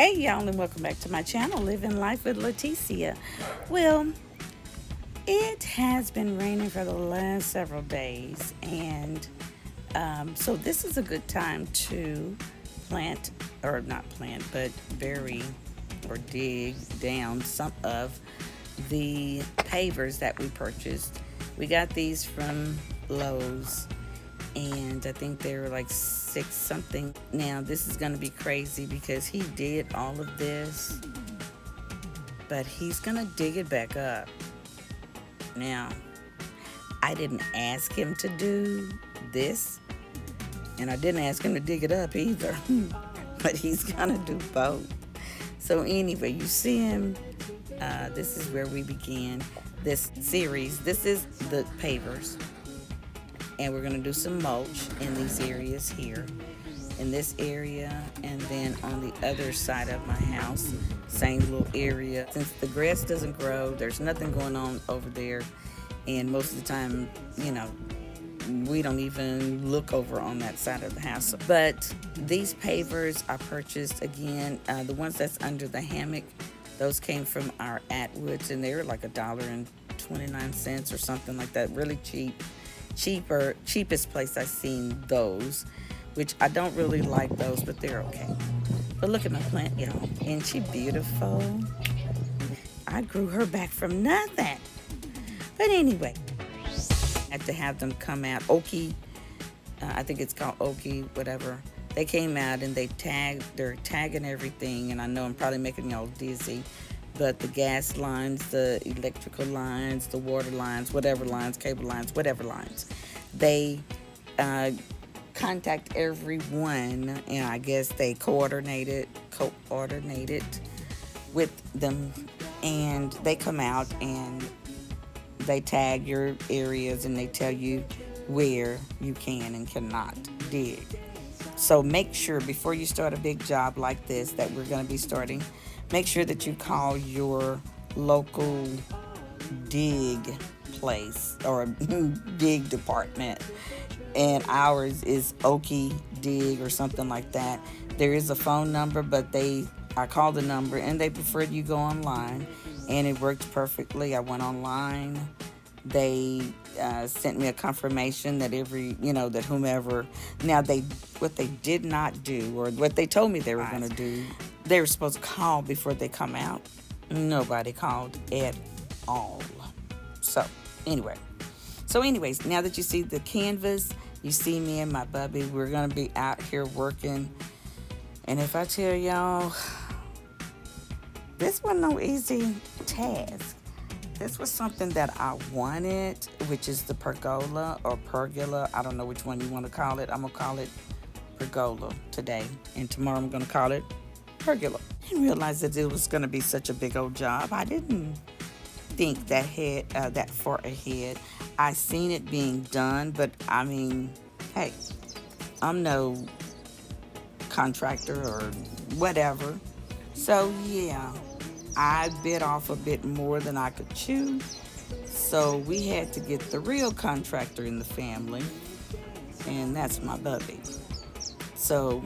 Hey y'all, and welcome back to my channel, Living Life with Leticia. Well, it has been raining for the last several days, and so this is a good time to plant, or not plant, but bury or dig down some of the pavers that we purchased. We got these from Lowe's, and I think they were like $6 something. Now this is going to be crazy because he did all of this, but he's going to dig it back up. Now, I didn't ask him to do this, and I didn't ask him to dig it up either, but he's going to do both. So anyway, you see him, this is where we began this series. This is the pavers. And we're going to do some mulch in these areas here, in this area, and then on the other side of my house, same little area. Since the grass doesn't grow, there's nothing going on over there, and most of the time, you know, we don't even look over on that side of the house. But these pavers I purchased, again, the ones that's under the hammock, those came from our Atwoods, and they were like $1.29 or something like that, really cheap. Cheapest place I've seen those, which I don't really like those, but they're okay. But look at my plant, y'all. Isn't she beautiful? I grew her back from nothing. But anyway, I had to have them come out. Okie, I think it's called Okie, whatever. They came out and they're tagging everything, and I know I'm probably making y'all dizzy, but the gas lines, the electrical lines, the water lines, whatever lines, cable lines, whatever lines, they contact everyone, and I guess they coordinate it with them, and they come out and they tag your areas, and they tell you where you can and cannot dig. So make sure before you start a big job like this that we're going to be starting, make sure that you call your local dig place or dig department. And ours is Okie Dig or something like that. There is a phone number, but I called the number and they preferred you go online, and it worked perfectly. I went online. They sent me a confirmation that that whomever. Now what they did not do, or what they told me they were going to do, they were supposed to call before they come out. Nobody called at all. So anyways, now that you see the canvas, you see me and my bubby, we're going to be out here working. And if I tell y'all, this wasn't no easy task. This was something that I wanted, which is the pergola or pergola. I don't know which one you want to call it. I'm going to call it pergola today, and tomorrow I'm going to call it pergola. I didn't realize that it was going to be such a big old job. I didn't think that far ahead. I seen it being done, but I mean, hey, I'm no contractor or whatever. So yeah, I bit off a bit more than I could chew. So we had to get the real contractor in the family, and that's my bubby. So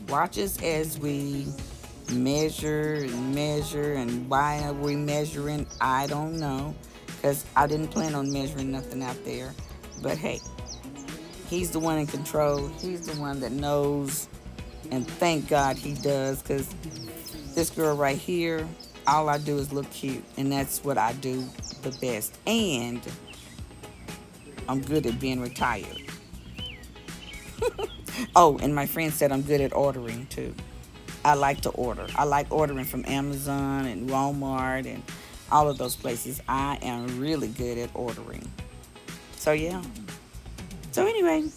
watch us as we measure, and why are we measuring? I don't know, because I didn't plan on measuring nothing out there. But hey, he's the one in control. He's the one that knows, and thank God he does, because this girl right here, all I do is look cute, and that's what I do the best. And I'm good at being retired. Oh, and my friend said I'm good at ordering too. I like to order. I like ordering from Amazon and Walmart and all of those places. I am really good at ordering. So yeah. So anyway,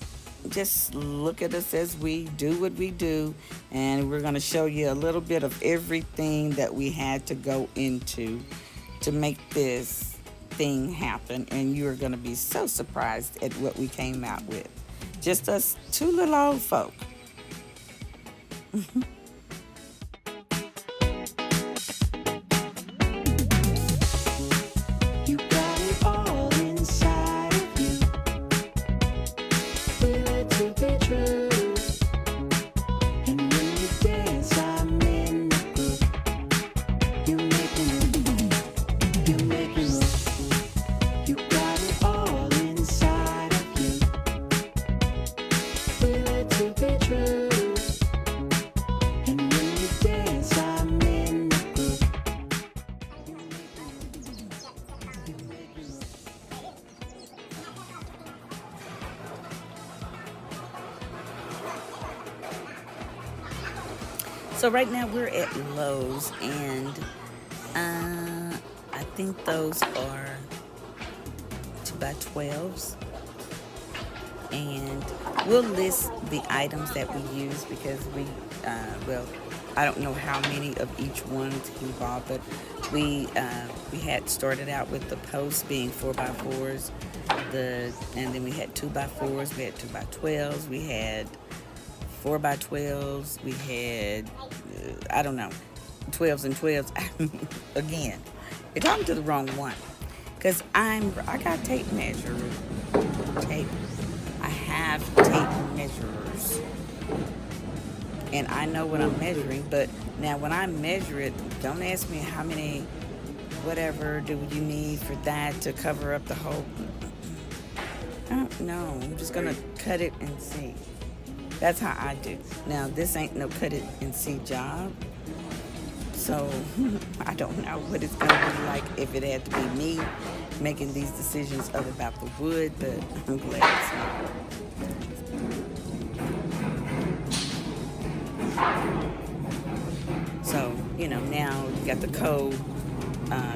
just look at us as we do what we do, and we're going to show you a little bit of everything that we had to go into to make this thing happen, and you are going to be so surprised at what we came out with. Just us two little old folk. You got it all inside of you. Feel it to be true. And when you dance, I make So right now we're at Lowe's, and I think those are 2x12s. And we'll list the items that we use because I don't know how many of each one's involved, but we had started out with the posts being 4x4s, and then we had 2x4s, we had 2x12s, we had 4x12s, we had I don't know, 12s and 12s. Again, you're talking to the wrong one, because I got tape measure. Tape. I have tape measurers, and I know what I'm measuring. But now, when I measure it, don't ask me how many, whatever do you need for that to cover up the whole. I don't know. I'm just gonna cut it and see. That's how I do. Now, this ain't no cut it and see job. So I don't know what it's gonna be like if it had to be me making these decisions about the wood, but I'm glad it's not. So, now you got the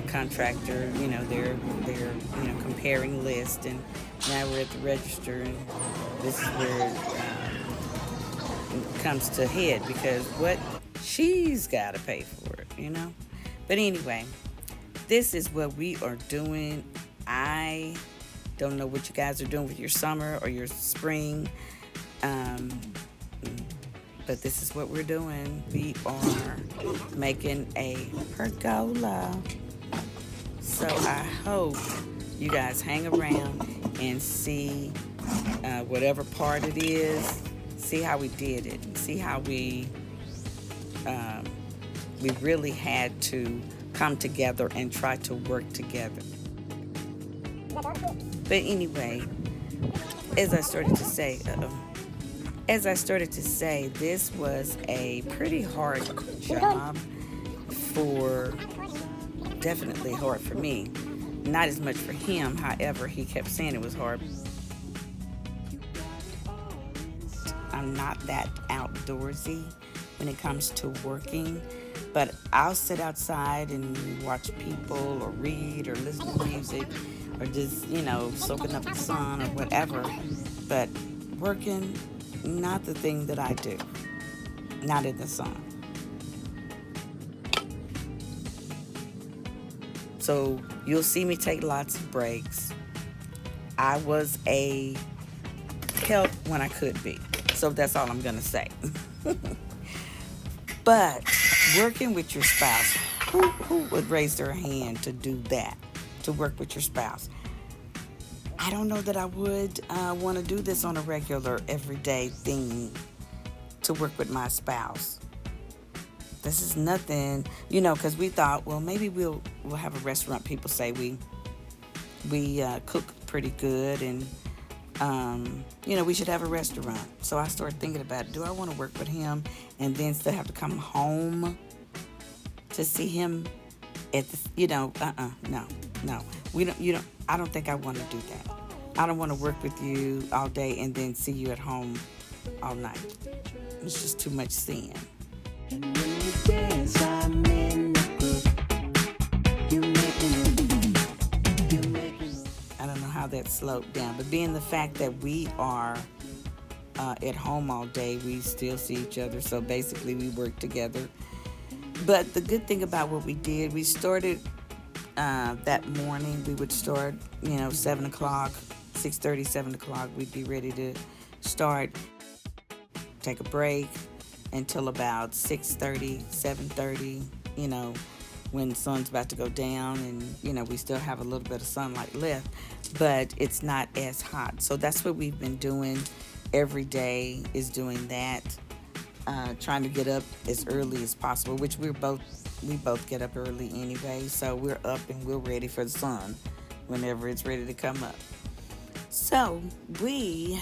contractor, they're comparing lists, and now we're at the register, and this is where it comes to head, because what she's got to pay for it, But anyway, this is what we are doing. I don't know what you guys are doing with your summer or your spring, but this is what we're doing. We are making a pergola. So I hope you guys hang around and see whatever part it is. See how we did it. See how we really had to come together and try to work together. But anyway, as I started to say, this was a pretty hard job, definitely hard for me. Not as much for him, however, he kept saying it was hard. I'm not that outdoorsy when it comes to working, but I'll sit outside and watch people or read or listen to music or just, soaking up the sun or whatever. But working, not the thing that I do. Not in the sun. So you'll see me take lots of breaks. I was a help when I could be. So that's all I'm going to say. But working with your spouse, who would raise their hand to do that, to work with your spouse? I don't know that I would want to do this on a regular, everyday thing, to work with my spouse. This is nothing, because we thought, well, maybe we'll have a restaurant. People say we cook pretty good, and we should have a restaurant. So I started thinking about, do I want to work with him and then still have to come home to see him at the, no. I don't think I want to do that. I don't want to work with you all day and then see you at home all night. It's just too much seeing. And when you dance, I'm in the group. You make me. I don't know how that slowed down, but being the fact that we are at home all day, we still see each other. So basically, we work together. But the good thing about what we did, we started that morning. We would start, 7 o'clock, 6:30, 7 o'clock. We'd be ready to start, take a break until about 6:30, 7:30, when the sun's about to go down, and, we still have a little bit of sunlight left, but it's not as hot. So that's what we've been doing every day, is doing that, trying to get up as early as possible, which we both get up early anyway, so we're up and we're ready for the sun whenever it's ready to come up. So we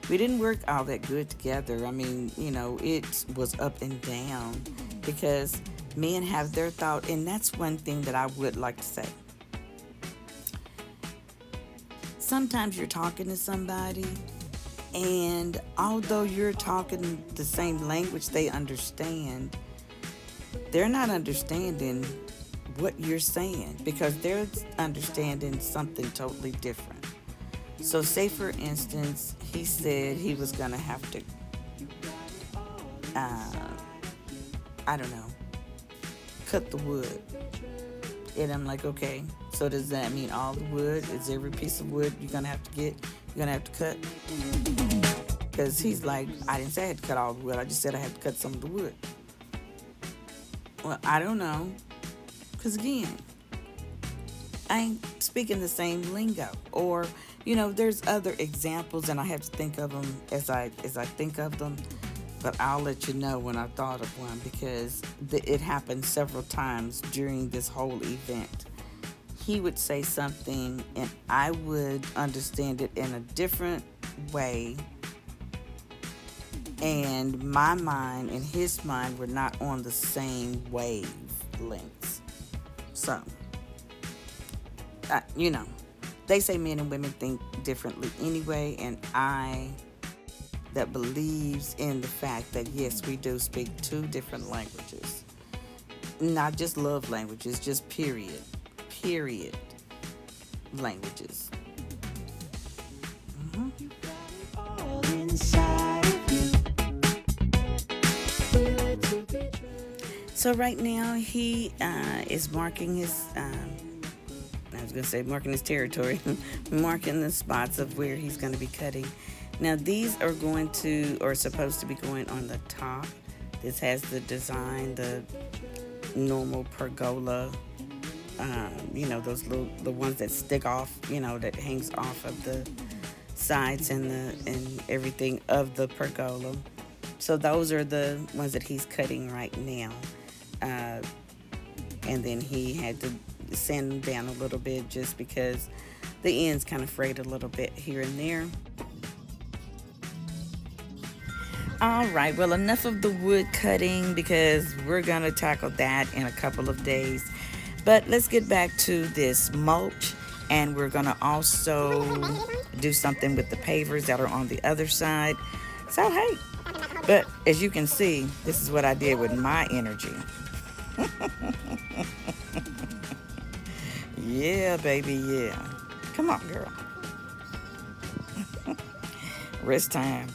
didn't work all that good together. I mean, it was up and down because men have their thought, and that's one thing that I would like to say. Sometimes you're talking to somebody And although you're talking the same language they understand, they're not understanding what you're saying because they're understanding something totally different. So, say for instance, he said he was going to have to, I don't know, cut the wood. And I'm like, okay, so does that mean all the wood? Is every piece of wood you're going to have to cut? Because he's like, I didn't say I had to cut all the wood. I just said I had to cut some of the wood. Well, I don't know. Because again, I ain't speaking the same lingo. Or, there's other examples, and I have to think of them as I think of them. But I'll let you know when I thought of one because it happened several times during this whole event. He would say something, and I would understand it in a different way. And my mind and his mind were not on the same wavelengths. So, they say men and women think differently anyway, and I that believes in the fact that yes, we do speak two different languages. Not just love languages, just period languages. So right now he is marking his marking his territory, marking the spots of where he's going to be cutting. Now these are supposed to be going on the top. This has the design, the normal pergola, the ones that stick off, that hangs off of the sides and everything of the pergola. So those are the ones that he's cutting right now. And then he had to sand them down a little bit just because the ends kind of frayed a little bit here and there. All right, well, enough of the wood cutting because we're going to tackle that in a couple of days. But let's get back to this mulch, and we're going to also do something with the pavers that are on the other side. So, hey, but as you can see, this is what I did with my energy. Yeah, baby, yeah. Come on, girl. Rest time.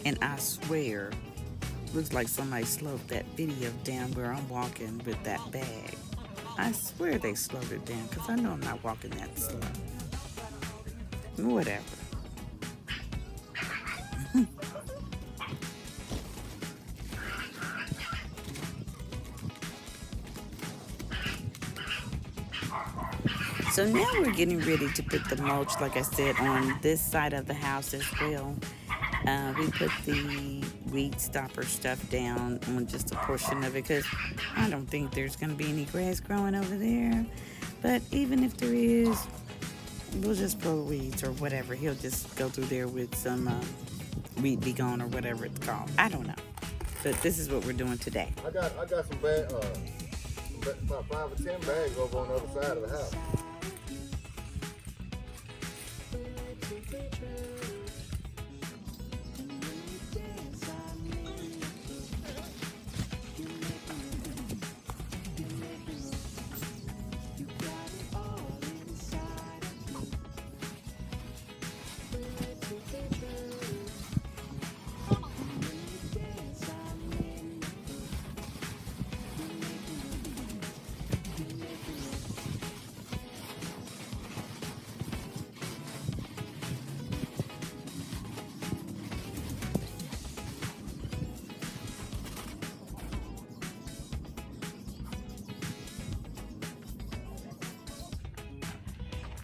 And I swear, looks like somebody slowed that video down where I'm walking with that bag. I swear they slowed it down because I know I'm not walking that slow. Whatever. So now we're getting ready to put the mulch, like I said, on this side of the house as well. We put the weed stopper stuff down on just a portion of it because I don't think there's going to be any grass growing over there. But even if there is, we'll just pull weeds or whatever. He'll just go through there with some weed be gone or whatever it's called. I don't know. But this is what we're doing today. I got some bags, about 5 or 10 bags over on the other side of the house.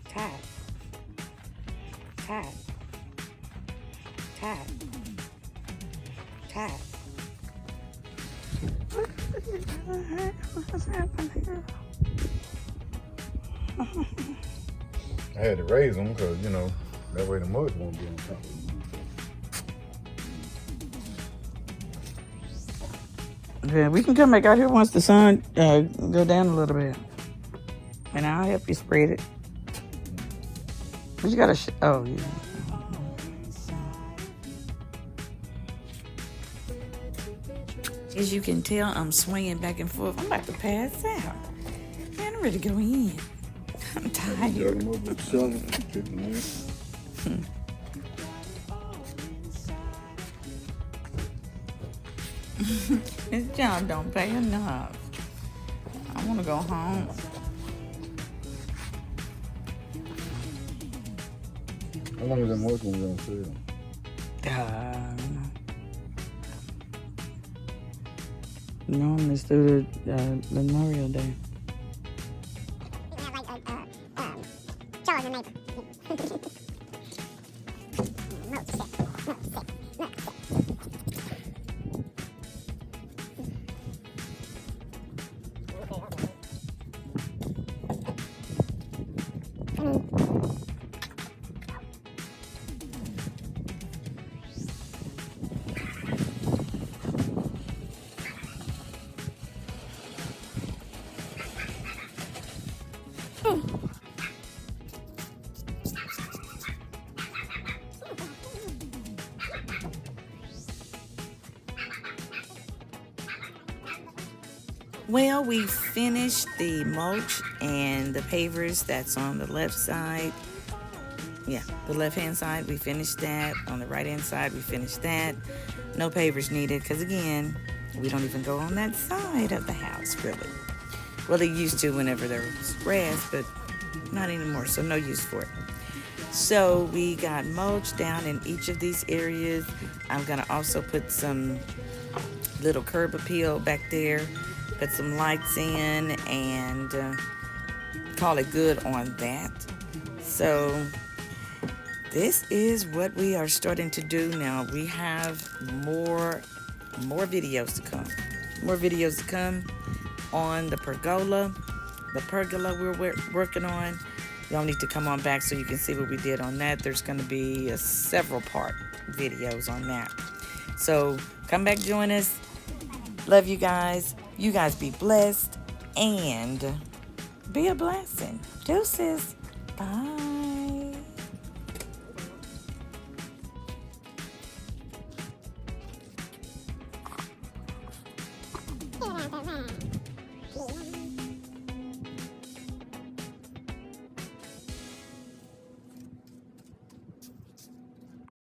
Tap. Tap. Tap. Tap. What's happening here? I had to raise them because, you know, that way the mud won't be on top. Yeah, we can come back out here once the sun go down a little bit. And I'll help you spread it. But you gotta, oh, yeah. As you can tell, I'm swinging back and forth. I'm about to pass out. Man, I'm ready to go in. I'm tired. This job don't pay enough. I want to go home. How long is that mulch one going to sell? No, it's through the Memorial Day. Well, we finished the mulch and the pavers that's on the left side. Yeah, the left-hand side, we finished that. On the right-hand side, we finished that. No pavers needed because, again, we don't even go on that side of the house, really. Well, they used to whenever there was grass, but not anymore, so no use for it. So we got mulch down in each of these areas. I'm going to also put some little curb appeal back there. Put some lights in and call it good on that. So this is what we are starting to do now. We have more videos to come. More videos to come on the pergola. The pergola we're working on. Y'all need to come on back so you can see what we did on that. There's going to be several part videos on that. So come back, join us. Love you guys. You guys be blessed and be a blessing. Deuces. Bye.